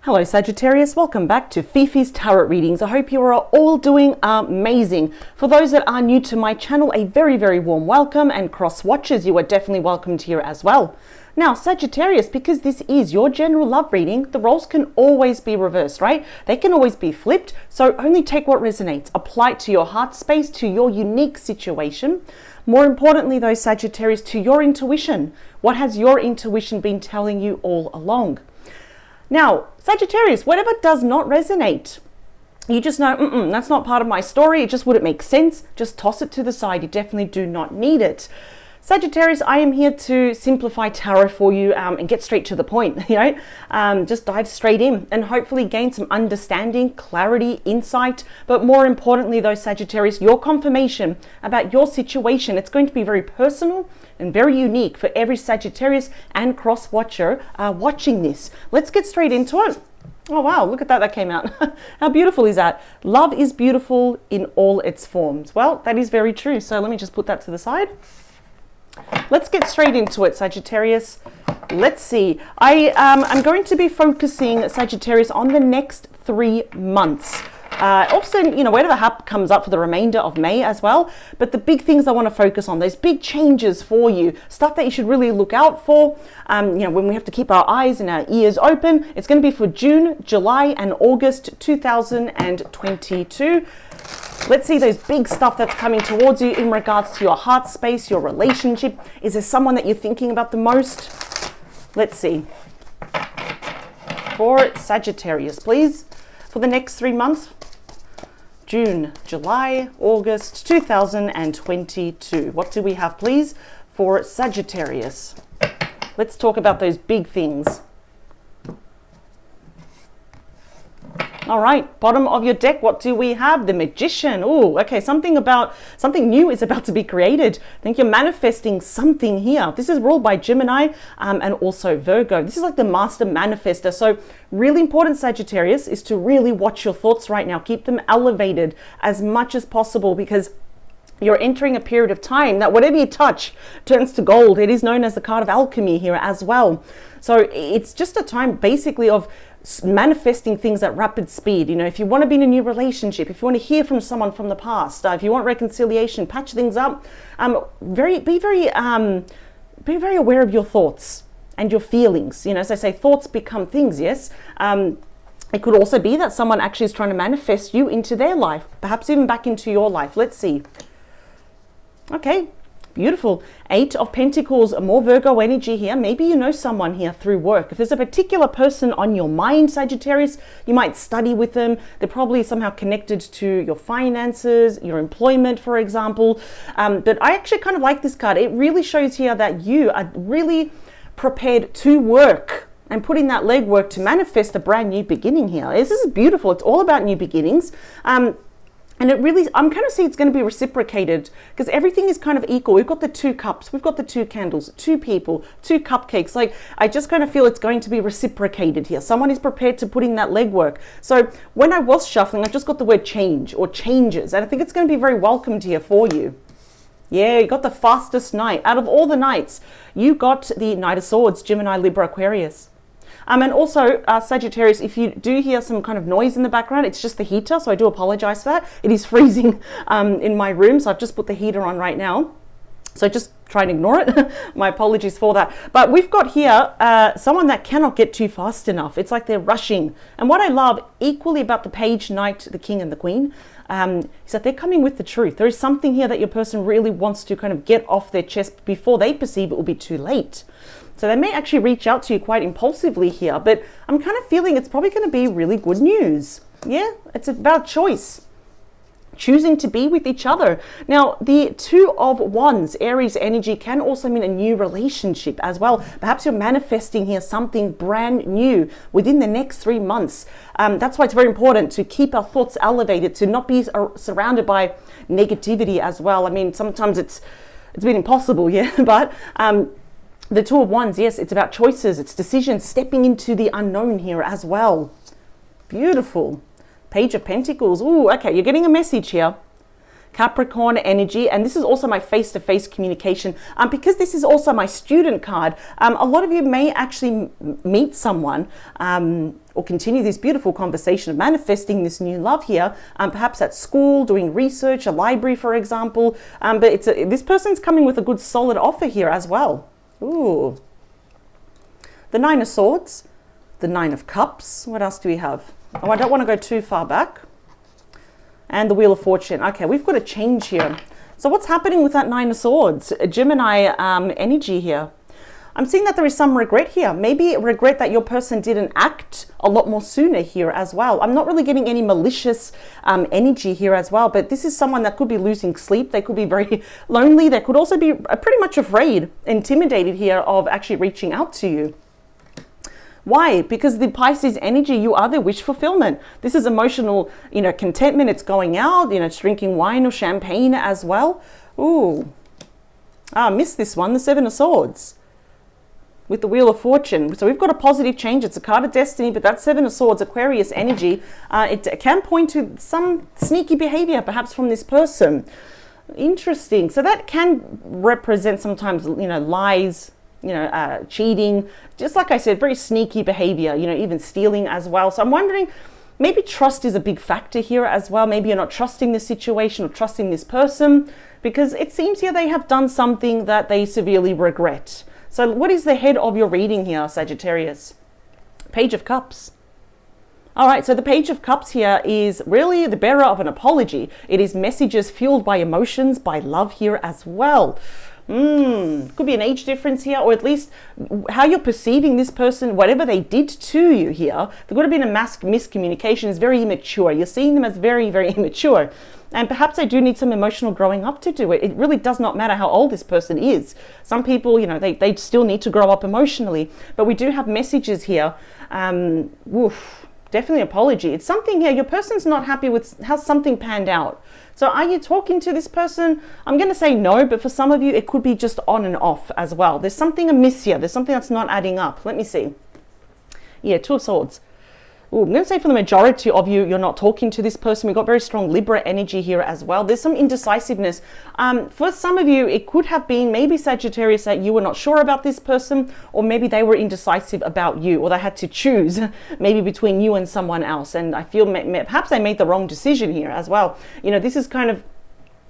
Hello Sagittarius, welcome back to Fifi's Tarot Readings. I hope you are all doing amazing. For those that are new to my channel, a very warm welcome, and cross watchers, you are definitely welcomed here as well. Now Sagittarius, because this is your general love reading, the roles can always be reversed, right? They can always be flipped, so only take what resonates. Apply it to your heart space, to your unique situation. More importantly though, Sagittarius, to your intuition. What has your intuition been telling you all along? Now, Sagittarius, whatever does not resonate, you just know, that's not part of my story. It just wouldn't make sense. Just toss it to the side. You definitely do not need it. Sagittarius, I am here to simplify tarot for you and get straight to the point, just dive straight in and hopefully gain some understanding, clarity, insight. But more importantly though, Sagittarius, your confirmation about your situation. It's going to be very personal and very unique for every Sagittarius and cross watcher watching this. Let's get straight into it. Oh wow, look at that, that came out. How beautiful is that? Love is beautiful in all its forms. Well, that is very true. So let me just put that to the side. Let's get straight into it, Sagittarius. Let's see. I'm going to be focusing, Sagittarius, on the next 3 months. Also, whatever comes up for the remainder of May as well. But the big things I want to focus on, those big changes for you, stuff that you should really look out for. When we have to keep our eyes and our ears open, it's going to be for June, July, and August 2022. Let's see those big stuff that's coming towards you in regards to your heart space, your relationship. Is there someone that you're thinking about the most? Let's see. For Sagittarius, please, for the next 3 months. June, July, August 2022. What do we have, please, for Sagittarius? Let's talk about those big things. All right, bottom of your deck, what do we have? The Magician. Oh, okay, something new is about to be created. I think you're manifesting something here. This is ruled by Gemini and also Virgo. This is like the master manifester. So really important, Sagittarius, is to really watch your thoughts right now. Keep them elevated as much as possible, because you're entering a period of time that whatever you touch turns to gold. It is known as the card of alchemy here as well. So it's just a time basically of manifesting things at rapid speed. If you want to be in a new relationship, if you want to hear from someone from the past, if you want reconciliation, patch things up, be very aware of your thoughts and your feelings. As I say, thoughts become things. Yes. It could also be that someone actually is trying to manifest you into their life, perhaps even back into your life. Let's see. Okay. Beautiful. 8 of Pentacles, more Virgo energy here. Maybe you know someone here through work. If there's a particular person on your mind, Sagittarius, you might study with them. They're probably somehow connected to your finances, your employment, for example. But I actually kind of like this card. It really shows here that you are really prepared to work and put in that legwork to manifest a brand new beginning here. This is beautiful. It's all about new beginnings. And it really, I'm kind of seeing it's going to be reciprocated, because everything is kind of equal. We've got the 2 cups, we've got the 2 candles, 2 people, 2 cupcakes. Like, I just kind of feel it's going to be reciprocated here. Someone is prepared to put in that legwork. So when I was shuffling, I just got the word change or changes. And I think it's going to be very welcomed here for you. Yeah, you got the fastest night. Out of all the nights, you got the Knight of Swords, Gemini, Libra, Aquarius. And also, Sagittarius, if you do hear some kind of noise in the background, it's just the heater, so I do apologize for that. It is freezing in my room, so I've just put the heater on right now. So just try and ignore it. My apologies for that. But we've got here someone that cannot get too fast enough. It's like they're rushing. And what I love equally about the Page, Knight, the King, and the Queen is that they're coming with the truth. There is something here that your person really wants to kind of get off their chest before they perceive it will be too late. So they may actually reach out to you quite impulsively here, but I'm kind of feeling it's probably going to be really good news. Yeah, it's about choice. Choosing to be with each other. Now, the 2 of Wands, Aries energy, can also mean a new relationship as well. Perhaps you're manifesting here something brand new within the next 3 months. That's why it's very important to keep our thoughts elevated, to not be surrounded by negativity as well. I mean, sometimes it's been impossible, yeah, but the 2 of Wands, yes, it's about choices, it's decisions, stepping into the unknown here as well. Beautiful. Page of Pentacles. Ooh, okay, you're getting a message here. Capricorn energy, and this is also my face-to-face communication. Because this is also my student card, a lot of you may actually meet someone or continue this beautiful conversation of manifesting this new love here, perhaps at school, doing research, a library, for example. But this person's coming with a good solid offer here as well. Ooh. The Nine of Swords, the Nine of Cups. What else do we have? Oh, I don't want to go too far back. And the Wheel of Fortune. Okay, we've got a change here. So what's happening with that Nine of Swords? A Gemini energy here. I'm seeing that there is some regret here. Maybe regret that your person didn't act a lot more sooner here as well. I'm not really getting any malicious energy here as well, but this is someone that could be losing sleep. They could be very lonely. They could also be pretty much afraid, intimidated here of actually reaching out to you. Why? Because the Pisces energy, you are their wish fulfillment. This is emotional, contentment. It's going out, it's drinking wine or champagne as well. Ooh. I missed this one, the Seven of Swords with the Wheel of Fortune. So we've got a positive change. It's a card of destiny, but that Seven of Swords, Aquarius energy, it can point to some sneaky behavior, perhaps from this person. Interesting. So that can represent sometimes, lies, cheating, just like I said, very sneaky behavior, even stealing as well. So I'm wondering, maybe trust is a big factor here as well. Maybe you're not trusting the situation or trusting this person, because it seems here they have done something that they severely regret. So what is the head of your reading here, Sagittarius? Page of Cups. All right, so the Page of Cups here is really the bearer of an apology. It is messages fueled by emotions, by love here as well. Could be an age difference here, or at least how you're perceiving this person, whatever they did to you here. There could have been a miscommunication. Is very immature. You're seeing them as very, very immature. And perhaps they do need some emotional growing up to do it. It really does not matter how old this person is. Some people, they still need to grow up emotionally. But we do have messages here. Definitely apology. It's something here, your person's not happy with how something panned out. So are you talking to this person? I'm going to say no, but for some of you, it could be just on and off as well. There's something amiss here. There's something that's not adding up. Let me see. Yeah, Two of Swords. Ooh, I'm going to say for the majority of you, you're not talking to this person. We've got very strong Libra energy here as well. There's some indecisiveness. For some of you, it could have been maybe Sagittarius that you were not sure about this person, or maybe they were indecisive about you, or they had to choose maybe between you and someone else. And I feel perhaps they made the wrong decision here as well. This is kind of,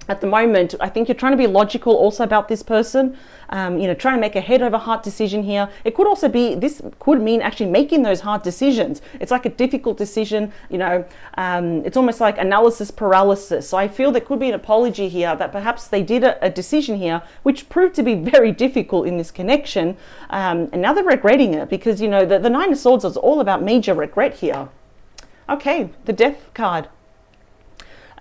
at the moment, I think you're trying to be logical also about this person, trying to make a head over heart decision here. It could also be, this could mean actually making those hard decisions. It's like a difficult decision, it's almost like analysis paralysis. So I feel there could be an apology here that perhaps they did a decision here, which proved to be very difficult in this connection. And now they're regretting it because, the Nine of Swords is all about major regret here. Okay, the Death card.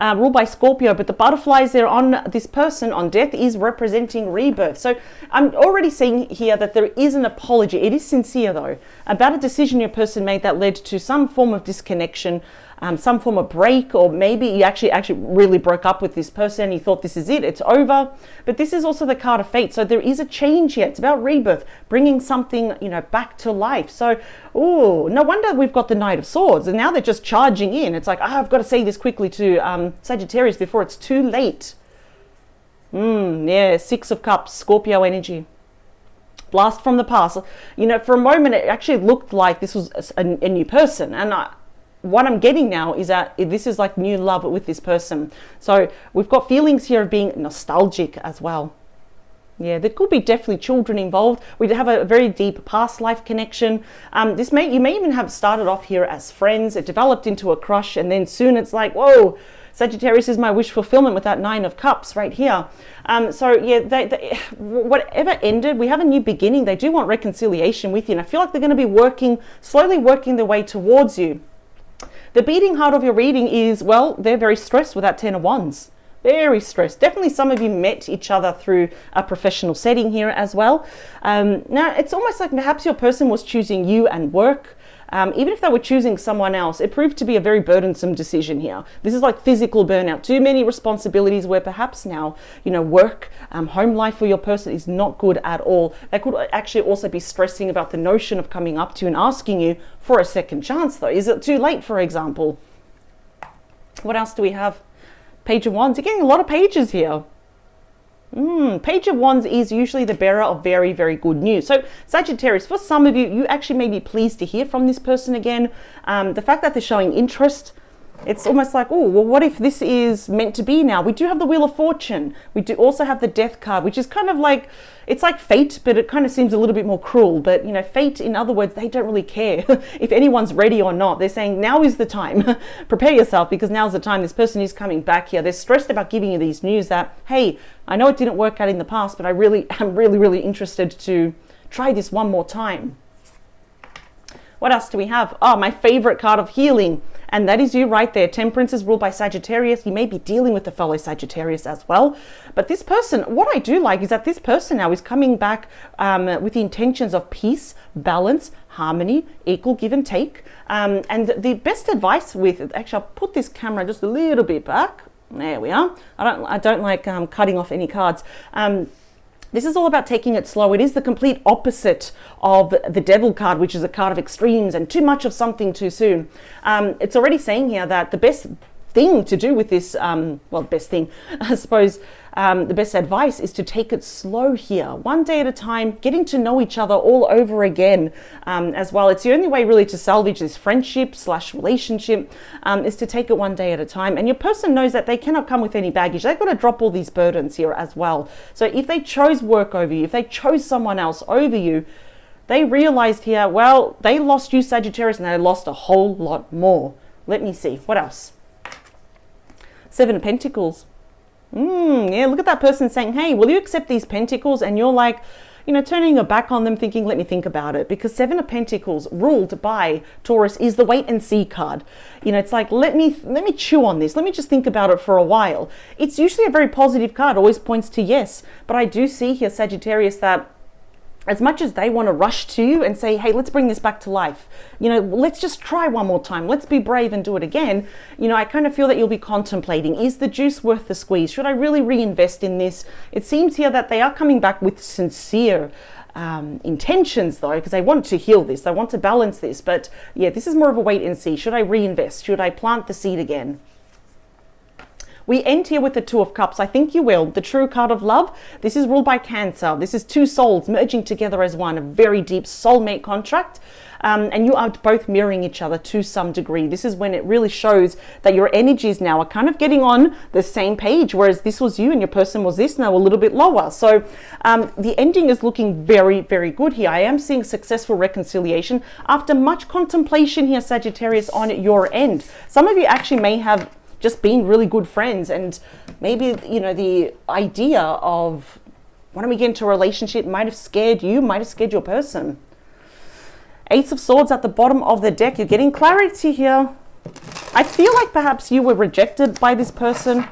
Ruled by Scorpio, but the butterflies there on this person on death is representing rebirth. So I'm already seeing here that there is an apology. It is sincere though, about a decision your person made that led to some form of disconnection, some form of break, or maybe you actually really broke up with this person and you thought this is it, it's over. But this is also the card of fate. So there is a change here. It's about rebirth, bringing something, back to life. So, no wonder we've got the Knight of Swords, and now they're just charging in. It's like, I've got to say this quickly to Sagittarius before it's too late. Yeah, Six of Cups, Scorpio energy. Blast from the past. For a moment, it actually looked like this was a new person. And what I'm getting now is that this is like new love with this person. So we've got feelings here of being nostalgic as well. Yeah, there could be definitely children involved. We have a very deep past life connection. You may even have started off here as friends. It developed into a crush, and then soon it's like, whoa, Sagittarius is my wish fulfillment with that Nine of Cups right here. So yeah, whatever ended, we have a new beginning. They do want reconciliation with you, and I feel like they're going to be slowly working their way towards you. The beating heart of your reading is, well, they're very stressed with that Ten of Wands. Very stressed. Definitely some of you met each other through a professional setting here as well. Now, it's almost like perhaps your person was choosing you and work. Even if they were choosing someone else, it proved to be a very burdensome decision here. This is like physical burnout. Too many responsibilities where perhaps now, work, home life for your person is not good at all. They could actually also be stressing about the notion of coming up to you and asking you for a second chance though. Is it too late, for example? What else do we have? Page of Wands. You're getting a lot of pages here. Page of Wands is usually the bearer of very, very good news. So Sagittarius, for some of you, you actually may be pleased to hear from this person again. The fact that they're showing interest, it's almost like, oh, well, what if this is meant to be now? We do have the Wheel of Fortune. We do also have the Death card, which is kind of like, it's like fate, but it kind of seems a little bit more cruel. But, you know, fate, in other words, they don't really care if anyone's ready or not. They're saying now is the time. Prepare yourself, because now's the time. This person is coming back here. They're stressed about giving you these news that, hey, I know it didn't work out in the past, but I'm really interested to try this one more time. What else do we have? Oh, my favorite card of healing. And that is you right there. Temperance is ruled by Sagittarius. You may be dealing with a fellow Sagittarius as well. But this person, what I do like is that this person now is coming back with the intentions of peace, balance, harmony, equal give and take. And the best advice with, actually, I'll put this camera just a little bit back. There we are. I don't like cutting off any cards. This is all about taking it slow. It is the complete opposite of the Devil card, which is a card of extremes and too much of something too soon. It's already saying here that the best thing to do with this, best thing, I suppose, the best advice is to take it slow here, one day at a time, getting to know each other all over again as well. It's the only way really to salvage this friendship / relationship is to take it one day at a time. And your person knows that they cannot come with any baggage. They've got to drop all these burdens here as well. So if they chose work over you, if they chose someone else over you, they realized here, well, they lost you, Sagittarius, and they lost a whole lot more. Let me see. What else? Seven of Pentacles. Yeah, look at that person saying, hey, will you accept these pentacles? And you're like, you know, turning your back on them thinking, let me think about it. Because Seven of Pentacles ruled by Taurus is the wait and see card. You know, it's like, let me chew on this. Let me just think about it for a while. It's usually a very positive card, always points to yes. But I do see here, Sagittarius, that as much as they want to rush to you and say, hey, let's bring this back to life, you know, let's just try one more time, let's be brave and do it again, you know, I kind of feel that you'll be contemplating, is the juice worth the squeeze? Should I really reinvest in this? It seems here that they are coming back with sincere intentions though, because they want to heal this, they want to balance this. But yeah, this is more of a wait and see. Should I reinvest? Should I plant the seed again? We end here with the Two of Cups. I think you will. The true card of love. This is ruled by Cancer. This is two souls merging together as one, a very deep soulmate contract. And you are both mirroring each other to some degree. This is when it really shows that your energies now are kind of getting on the same page, whereas this was you and your person was this, now a little bit lower. So the ending is looking very, very good here. I am seeing successful reconciliation after much contemplation here, Sagittarius, on your end. Some of you actually may have just being really good friends, and maybe, you know, the idea of when we get into a relationship might have scared you, might have scared your person. Ace of Swords at the bottom of the deck. You're getting clarity here. I feel like perhaps you were rejected by this person,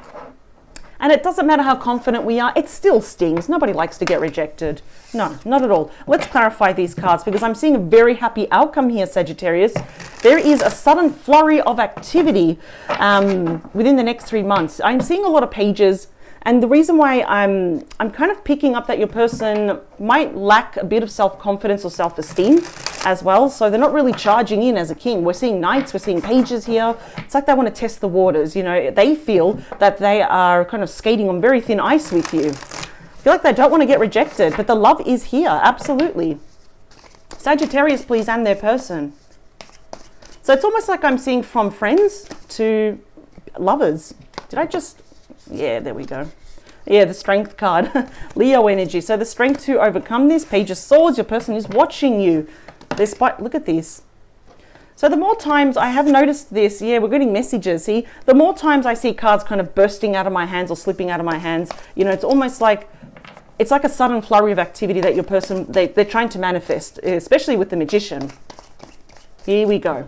and it doesn't matter how confident we are, it still stings. Nobody likes to get rejected. No, not at all. Let's clarify these cards, because I'm seeing a very happy outcome here, Sagittarius. There is a sudden flurry of activity within the next 3 months. I'm seeing a lot of pages, and the reason why I'm kind of picking up that your person might lack a bit of self-confidence or self-esteem as well. So they're not really charging in as a king. We're seeing knights, we're seeing pages here. It's like they want to test the waters. You know, they feel that they are kind of skating on very thin ice with you. I feel like they don't want to get rejected, but the love is here, absolutely. Sagittarius, please, and their person. So it's almost like I'm seeing from friends to lovers. Did I just... Yeah, there we go. Yeah, the Strength card. Leo energy. So the strength to overcome this. Page of Swords. Your person is watching you. Look at this. So the more times I have noticed this, yeah, we're getting messages. See, the more times I see cards kind of bursting out of my hands or slipping out of my hands, you know, it's almost like, it's like a sudden flurry of activity that your person, they're trying to manifest, especially with the Magician. Here we go.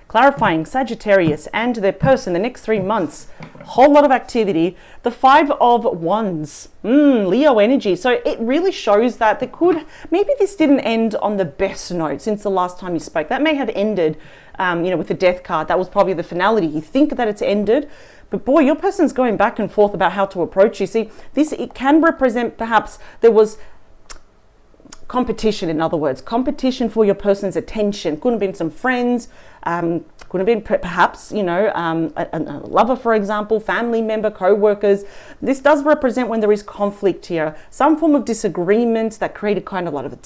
Clarifying Sagittarius and their person the next 3 months. Whole lot of activity. The Five of Wands. Leo energy. So it really shows that maybe this didn't end on the best note since the last time you spoke. That may have ended, you know, with the Death card. That was probably the finality. You think that it's ended, but boy, your person's going back and forth about how to approach you. See, it can represent perhaps there was competition, in other words, competition for your person's attention. Could have been some friends, could have been perhaps, you know, a lover, for example, family member, co-workers. This does represent when there is conflict here, some form of disagreement that created kind of a lot of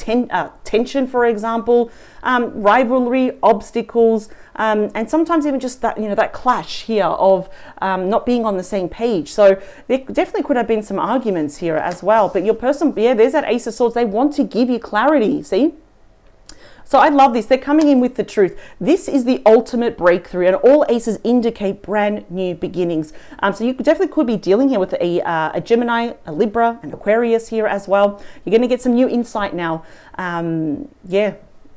tension, for example, rivalry, obstacles, and sometimes even just that, you know, that clash here of not being on the same page. So there definitely could have been some arguments here as well. But your person, yeah, there's that Ace of Swords. They want to give you clarity, see? So I love this. They're coming in with the truth. This is the ultimate breakthrough, and all aces indicate brand new beginnings. So you definitely could be dealing here with a Gemini, a Libra, an Aquarius here as well. You're going to get some new insight now. Yeah.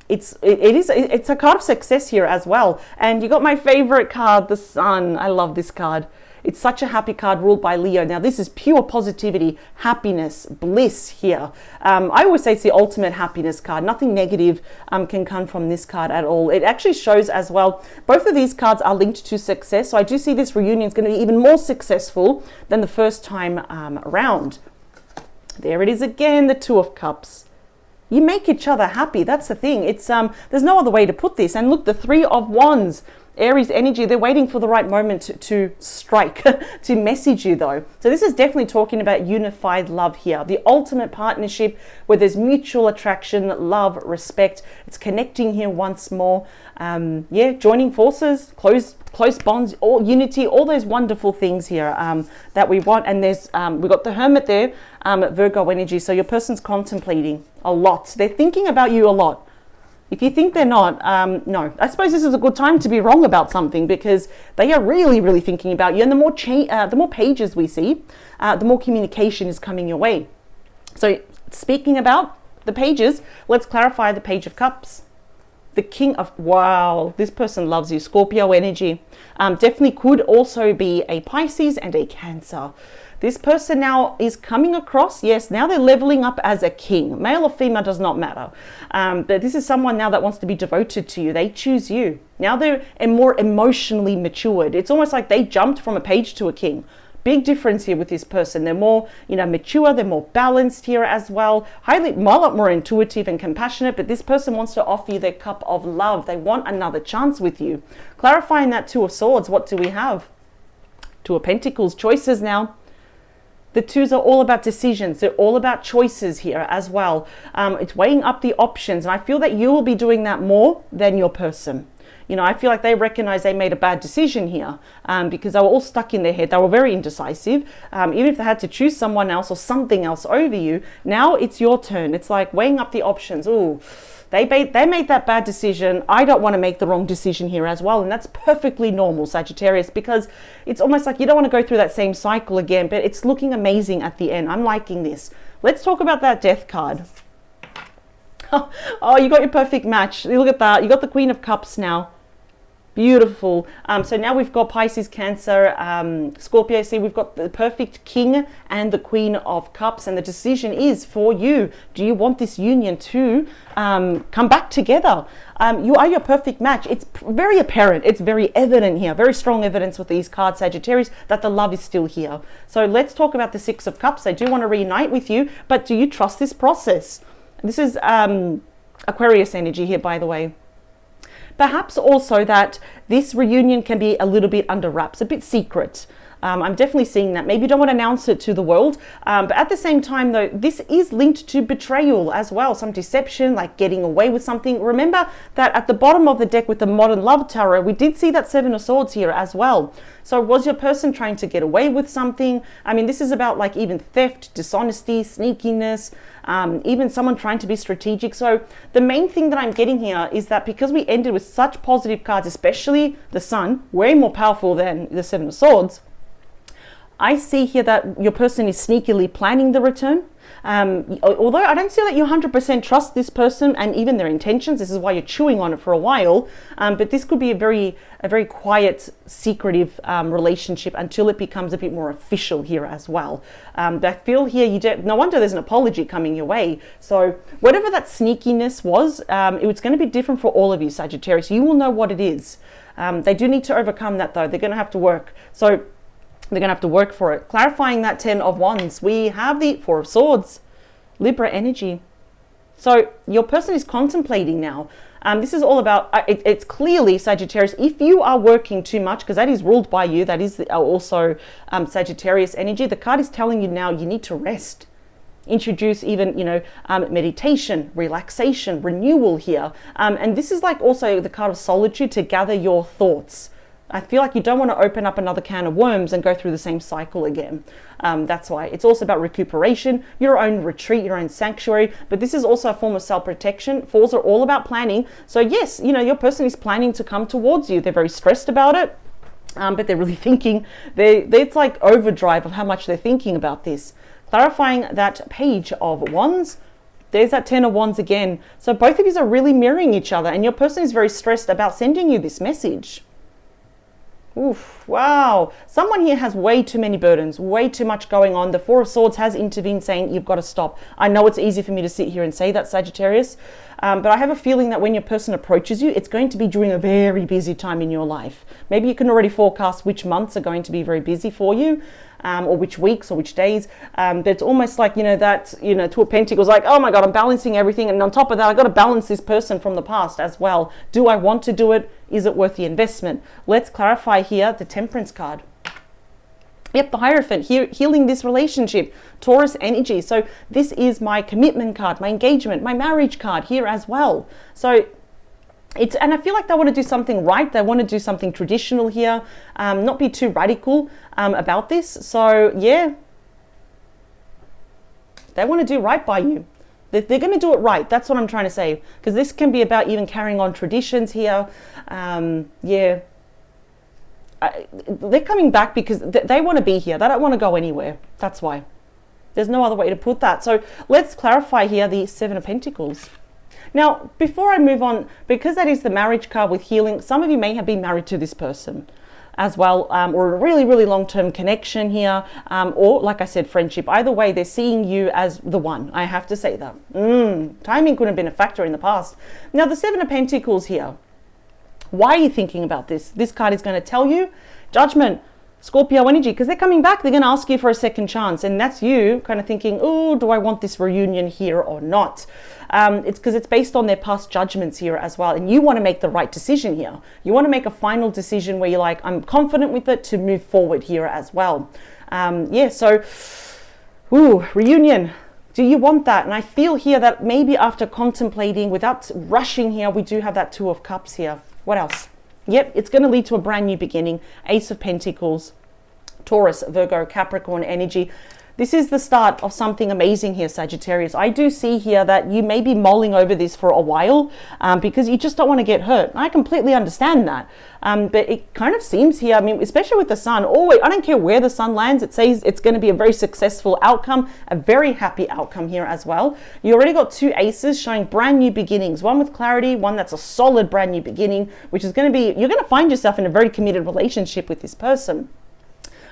It's a card of success here as well. And you got my favorite card, the Sun. I love this card. It's such a happy card, ruled by Leo. Now, this is pure positivity, happiness, bliss here. I always say it's the ultimate happiness card. Nothing negative can come from this card at all. It actually shows as well, both of these cards are linked to success. So I do see this reunion is going to be even more successful than the first time around. There it is again, the Two of Cups. You make each other happy. That's the thing. It's there's no other way to put this. And look, the Three of Wands. Aries energy, they're waiting for the right moment to strike, to message you though. So this is definitely talking about unified love here. The ultimate partnership where there's mutual attraction, love, respect. It's connecting here once more. Yeah, joining forces, close bonds, all unity, all those wonderful things here that we want. And there's we've got the Hermit there, Virgo energy. So your person's contemplating a lot. They're thinking about you a lot. If you think they're not, no. I suppose this is a good time to be wrong about something, because they are really, really thinking about you. And the more pages we see, the more communication is coming your way. So speaking about the pages, let's clarify the Page of Cups. The King of, wow, this person loves you. Scorpio energy. Definitely could also be a Pisces and a Cancer. This person now is coming across, yes, now they're leveling up as a king. Male or female does not matter. But this is someone now that wants to be devoted to you. They choose you. Now they're more emotionally matured. It's almost like they jumped from a page to a king. Big difference here with this person. They're more, you know, mature. They're more balanced here as well. A lot more intuitive and compassionate. But this person wants to offer you their cup of love. They want another chance with you. Clarifying that Two of Swords, what do we have? Two of Pentacles, choices now. The twos are all about decisions. They're all about choices here as well. It's weighing up the options. And I feel that you will be doing that more than your person. You know, I feel like they recognize they made a bad decision here because they were all stuck in their head. They were very indecisive. Even if they had to choose someone else or something else over you, now it's your turn. It's like weighing up the options. Ooh, they made that bad decision. I don't want to make the wrong decision here as well. And that's perfectly normal, Sagittarius, because it's almost like you don't want to go through that same cycle again, but it's looking amazing at the end. I'm liking this. Let's talk about that Death card. Oh, you got your perfect match. Look at that. You got the Queen of Cups now. Beautiful. So now we've got Pisces, Cancer, Scorpio. See, we've got the perfect King and the Queen of Cups. And the decision is for you. Do you want this union to come back together? You are your perfect match. It's very apparent. It's very evident here. Very strong evidence with these cards, Sagittarius, that the love is still here. So let's talk about the Six of Cups. I do want to reunite with you, but do you trust this process? This is Aquarius energy here, by the way. Perhaps also that this reunion can be a little bit under wraps, a bit secret. I'm definitely seeing that. Maybe you don't want to announce it to the world. But at the same time, though, this is linked to betrayal as well. Some deception, like getting away with something. Remember that at the bottom of the deck with the Modern Love Tarot, we did see that Seven of Swords here as well. So was your person trying to get away with something? I mean, this is about like even theft, dishonesty, sneakiness, even someone trying to be strategic. So the main thing that I'm getting here is that because we ended with such positive cards, especially the Sun, way more powerful than the Seven of Swords, I see here that your person is sneakily planning the return. Although I don't see that you 100% trust this person and even their intentions. This is why you're chewing on it for a while. But this could be a very quiet, secretive relationship until it becomes a bit more official here as well. I feel here, no wonder there's an apology coming your way. So whatever that sneakiness was, it was going to be different for all of you, Sagittarius. You will know what it is. They do need to overcome that, though. They're going to have to work. So they're going to have to work for it. Clarifying that Ten of Wands, we have the Four of Swords, Libra energy. So your person is contemplating now. This is all about, it's clearly, Sagittarius, if you are working too much, because that is ruled by you, that is also Sagittarius energy, the card is telling you now you need to rest. Introduce even, meditation, relaxation, renewal here. And this is like also the card of solitude, to gather your thoughts. I feel like you don't want to open up another can of worms and go through the same cycle again. That's why it's also about recuperation, your own retreat, your own sanctuary. But this is also a form of self-protection. Falls are all about planning. So yes, your person is planning to come towards you. They're very stressed about it, but they're really thinking. It's like overdrive of how much they're thinking about this. Clarifying that Page of Wands. There's that Ten of Wands again. So both of you are really mirroring each other, and your person is very stressed about sending you this message. Oof, wow. Someone here has way too many burdens, way too much going on. The Four of Swords has intervened, saying you've got to stop. I know it's easy for me to sit here and say that, Sagittarius, but I have a feeling that when your person approaches you, it's going to be during a very busy time in your life. Maybe you can already forecast which months are going to be very busy for you. Or which weeks or which days. But it's almost like, Two of Pentacles, like, oh my God, I'm balancing everything. And on top of that, I've got to balance this person from the past as well. Do I want to do it? Is it worth the investment? Let's clarify here the Temperance card. Yep, the Hierophant, here, healing this relationship, Taurus energy. So this is my commitment card, my engagement, my marriage card here as well. So and I feel like they want to do something right. They want to do something traditional here, not be too radical about this. So yeah, they want to do right by you. They're going to do it right. That's what I'm trying to say. Because this can be about even carrying on traditions here. Yeah. They're coming back because they want to be here. They don't want to go anywhere. That's why. There's no other way to put that. So let's clarify here the Seven of Pentacles. Now, before I move on, because that is the marriage card with healing, some of you may have been married to this person as well, or a really, really long-term connection here, or like I said, friendship. Either way, they're seeing you as the one. I have to say that. Timing could have been a factor in the past. Now, the Seven of Pentacles here. Why are you thinking about this? This card is going to tell you Judgment, Scorpio energy, because they're coming back. They're going to ask you for a second chance. And that's you kind of thinking, oh, do I want this reunion here or not? It's because it's based on their past judgments here as well. And you want to make the right decision here. You want to make a final decision where you're like, I'm confident with it to move forward here as well. Yeah, so, reunion. Do you want that? And I feel here that maybe after contemplating, without rushing here, we do have that Two of Cups here. What else? Yep, it's going to lead to a brand new beginning. Ace of Pentacles, Taurus, Virgo, Capricorn energy. This is the start of something amazing here, Sagittarius. I do see here that you may be mulling over this for a while because you just don't want to get hurt. I completely understand that. But it kind of seems here, I mean, especially with the sun, always, I don't care where the sun lands, it says it's going to be a very successful outcome, a very happy outcome here as well. You already got two aces showing brand new beginnings, one with clarity, one that's a solid brand new beginning, which is going to be, you're going to find yourself in a very committed relationship with this person.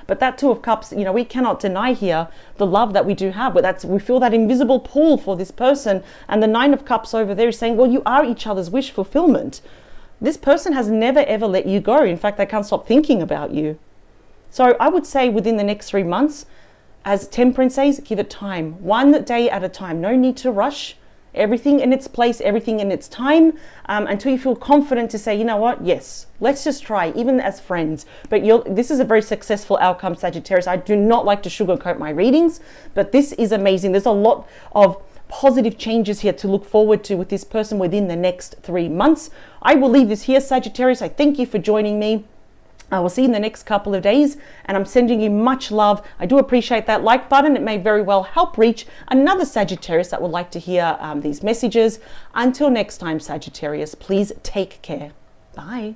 But that Two of Cups, we cannot deny here the love that we do have. But we feel that invisible pull for this person. And the Nine of Cups over there is saying, well, you are each other's wish fulfillment. This person has never, ever let you go. In fact, they can't stop thinking about you. So I would say within the next 3 months, as Temperance says, give it time. One day at a time. No need to rush. Everything in its place, everything in its time, until you feel confident to say, you know what, yes, let's just try, even as friends. But this is a very successful outcome, Sagittarius. I do not like to sugarcoat my readings, but this is amazing. There's a lot of positive changes here to look forward to with this person within the next 3 months. I will leave this here, Sagittarius. I thank you for joining me. I will see you in the next couple of days, and I'm sending you much love. I do appreciate that like button. It may very well help reach another Sagittarius that would like to hear these messages. Until next time, Sagittarius, please take care. Bye.